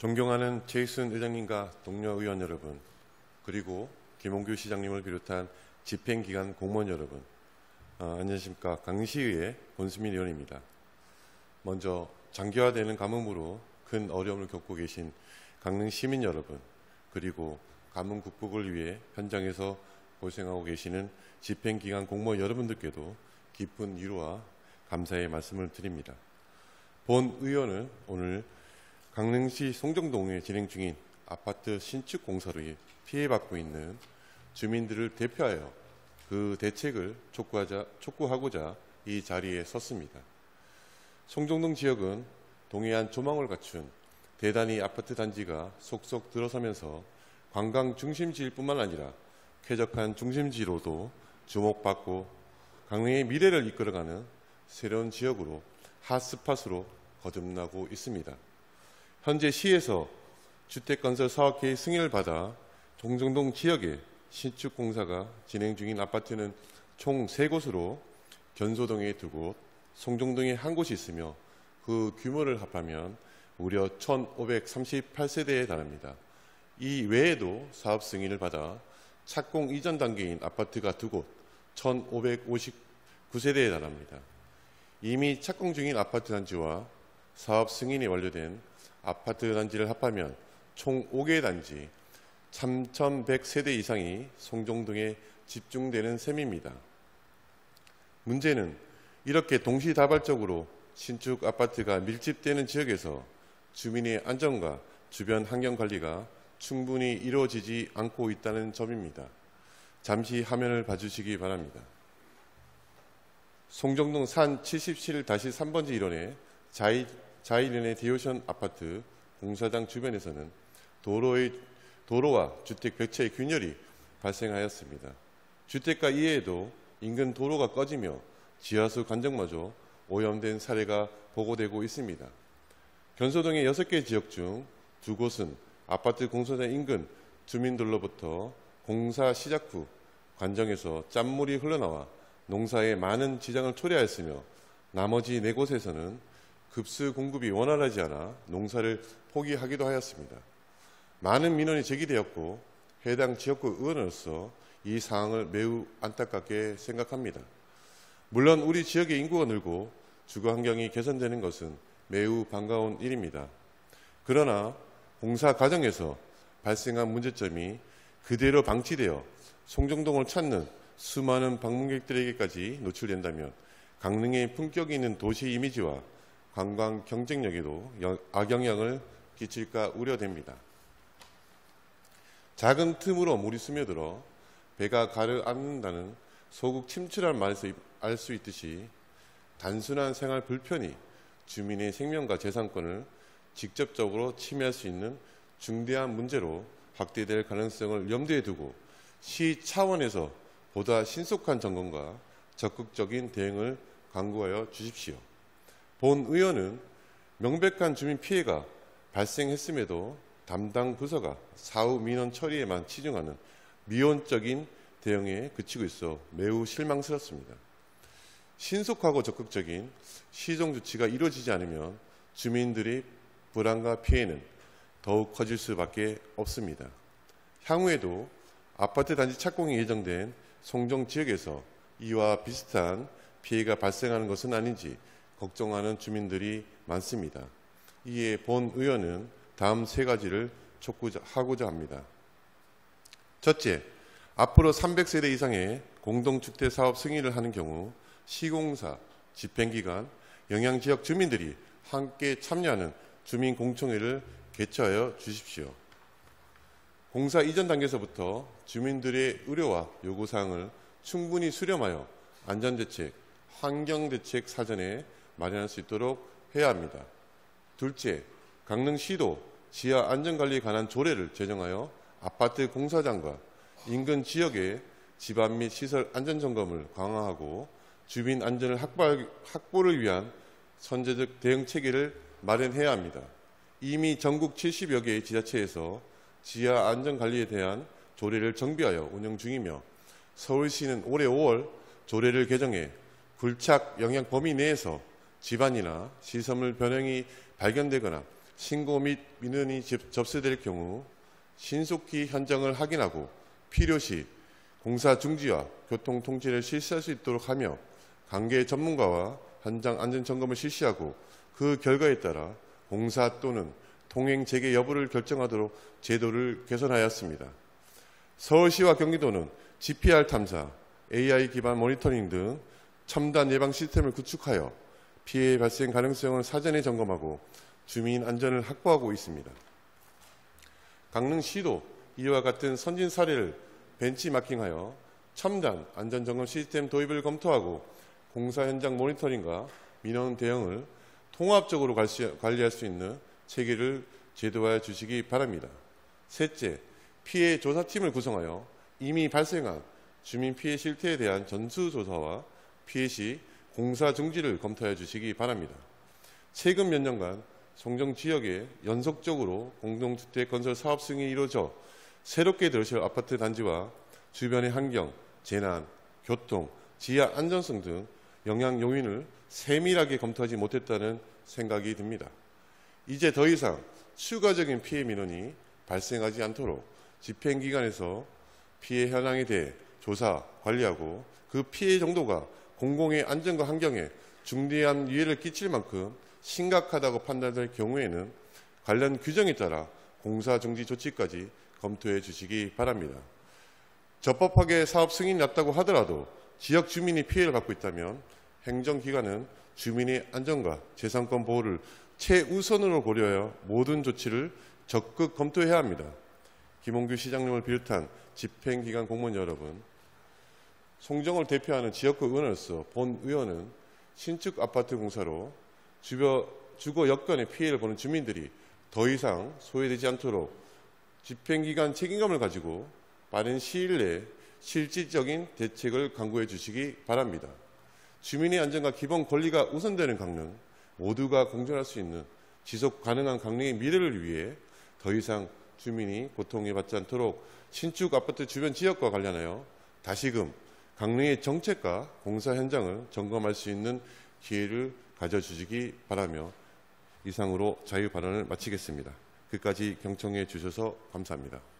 존경하는 최익순 의장님과 동료 의원 여러분, 그리고 김홍규 시장님을 비롯한 집행기관 공무원 여러분, 안녕하십니까. 강릉시의회 권수민 의원입니다. 먼저 장기화되는 가뭄으로 큰 어려움을 겪고 계신 강릉 시민 여러분, 그리고 가뭄 극복을 위해 현장에서 고생하고 계시는 집행기관 공무원 여러분들께도 깊은 위로와 감사의 말씀을 드립니다. 본 의원은 오늘 강릉시 송정동에 진행 중인 아파트 신축 공사로 피해받고 있는 주민들을 대표하여 그 대책을 촉구하고자 이 자리에 섰습니다. 송정동 지역은 동해안 조망을 갖춘 대단히 아파트 단지가 속속 들어서면서 관광 중심지일 뿐만 아니라 쾌적한 중심지로도 주목받고 강릉의 미래를 이끌어가는 새로운 지역으로 핫스팟으로 거듭나고 있습니다. 현재 시에서 주택건설 사업계획 승인을 받아 송정동 지역에 신축 공사가 진행 중인 아파트는 총 3곳으로 견소동에 2곳, 송정동에 1곳이 있으며 그 규모를 합하면 무려 1,538세대에 달합니다. 이 외에도 사업 승인을 받아 착공 이전 단계인 아파트가 2곳, 1,559세대에 달합니다. 이미 착공 중인 아파트 단지와 사업 승인이 완료된 아파트 단지를 합하면 총 5개 단지 3,100세대 이상이 송정동에 집중되는 셈입니다. 문제는 이렇게 동시다발적으로 신축 아파트가 밀집되는 지역에서 주민의 안전과 주변 환경관리가 충분히 이루어지지 않고 있다는 점입니다. 잠시 화면을 봐주시기 바랍니다. 송정동 산 77-3번지 1원의 자이린의 디오션 아파트 공사장 주변에서는 도로와 주택 벽체의 균열이 발생하였습니다. 주택가 이외에도 인근 도로가 꺼지며 지하수 관정마저 오염된 사례가 보고되고 있습니다. 견소동의 6개 지역 중 2곳은 아파트 공사장 인근 주민들로부터 공사 시작 후 관정에서 짠물이 흘러나와 농사에 많은 지장을 초래하였으며 나머지 4곳에서는 급수 공급이 원활하지 않아 농사를 포기하기도 하였습니다. 많은 민원이 제기되었고 해당 지역구 의원으로서 이 상황을 매우 안타깝게 생각합니다. 물론 우리 지역의 인구가 늘고 주거 환경이 개선되는 것은 매우 반가운 일입니다. 그러나 공사 과정에서 발생한 문제점이 그대로 방치되어 송정동을 찾는 수많은 방문객들에게까지 노출된다면 강릉의 품격 있는 도시 이미지와 관광 경쟁력에도 악영향을 끼칠까 우려됩니다. 작은 틈으로 물이 스며들어 배가 가라앉는다는 소국 침출한 말에서 알 수 있듯이 단순한 생활 불편이 주민의 생명과 재산권을 직접적으로 침해할 수 있는 중대한 문제로 확대될 가능성을 염두에 두고 시 차원에서 보다 신속한 점검과 적극적인 대응을 강구하여 주십시오. 본 의원은 명백한 주민 피해가 발생했음에도 담당 부서가 사후 민원 처리에만 치중하는 미온적인 대응에 그치고 있어 매우 실망스럽습니다. 신속하고 적극적인 시정 조치가 이루어지지 않으면 주민들의 불안과 피해는 더욱 커질 수밖에 없습니다. 향후에도 아파트 단지 착공이 예정된 송정 지역에서 이와 비슷한 피해가 발생하는 것은 아닌지 걱정하는 주민들이 많습니다. 이에 본 의원은 다음 3가지를 촉구하고자 합니다. 첫째, 앞으로 300세대 이상의 공동주택 사업 승인을 하는 경우 시공사, 집행기관, 영향지역 주민들이 함께 참여하는 주민공청회를 개최하여 주십시오. 공사 이전 단계에서부터 주민들의 우려와 요구사항을 충분히 수렴하여 안전대책, 환경대책 사전에 마련할 수 있도록 해야 합니다. 둘째, 강릉시도 지하 안전관리에 관한 조례를 제정하여 아파트 공사장과 인근 지역의 집안 및 시설 안전점검을 강화하고 주민 안전을 확보를 위한 선제적 대응 체계를 마련해야 합니다. 이미 전국 70여 개의 지자체에서 지하 안전관리에 대한 조례를 정비하여 운영 중이며 서울시는 올해 5월 조례를 개정해 굴착 영향 범위 내에서 집안이나 시설물 변형이 발견되거나 신고 및 민원이 접수될 경우 신속히 현장을 확인하고 필요시 공사 중지와 교통 통제를 실시할 수 있도록 하며 관계 전문가와 현장 안전 점검을 실시하고 그 결과에 따라 공사 또는 통행 재개 여부를 결정하도록 제도를 개선하였습니다. 서울시와 경기도는 GPR 탐사, AI 기반 모니터링 등 첨단 예방 시스템을 구축하여 피해 발생 가능성을 사전에 점검하고 주민 안전을 확보하고 있습니다. 강릉시도 이와 같은 선진 사례를 벤치마킹하여 첨단 안전점검 시스템 도입을 검토하고 공사 현장 모니터링과 민원 대응을 통합적으로 관리할 수 있는 체계를 제도화해 주시기 바랍니다. 셋째, 피해 조사팀을 구성하여 이미 발생한 주민 피해 실태에 대한 전수조사와 피해 시 공사 중지를 검토해 주시기 바랍니다. 최근 몇 년간 송정 지역에 연속적으로 공동주택 건설 사업 승인이 이루어져 새롭게 들어설 아파트 단지와 주변의 환경, 재난, 교통, 지하 안전성 등 영향 요인을 세밀하게 검토하지 못했다는 생각이 듭니다. 이제 더 이상 추가적인 피해 민원이 발생하지 않도록 집행기관에서 피해 현황에 대해 조사, 관리하고 그 피해 정도가 공공의 안전과 환경에 중대한 위해를 끼칠 만큼 심각하다고 판단될 경우에는 관련 규정에 따라 공사 중지 조치까지 검토해 주시기 바랍니다. 적법하게 사업 승인이 났다고 하더라도 지역 주민이 피해를 받고 있다면 행정기관은 주민의 안전과 재산권 보호를 최우선으로 고려하여 모든 조치를 적극 검토해야 합니다. 김홍규 시장님을 비롯한 집행기관 공무원 여러분, 송정을 대표하는 지역구 의원으로서 본 의원은 신축 아파트 공사로 주거 여건의 피해를 보는 주민들이 더 이상 소외되지 않도록 집행기관 책임감을 가지고 빠른 시일 내에 실질적인 대책을 강구해 주시기 바랍니다. 주민의 안전과 기본 권리가 우선되는 강릉, 모두가 공존할 수 있는 지속 가능한 강릉의 미래를 위해 더 이상 주민이 고통을 받지 않도록 신축 아파트 주변 지역과 관련하여 다시금 강릉의 정책과 공사 현장을 점검할 수 있는 기회를 가져주시기 바라며 이상으로 자유 발언을 마치겠습니다. 끝까지 경청해 주셔서 감사합니다.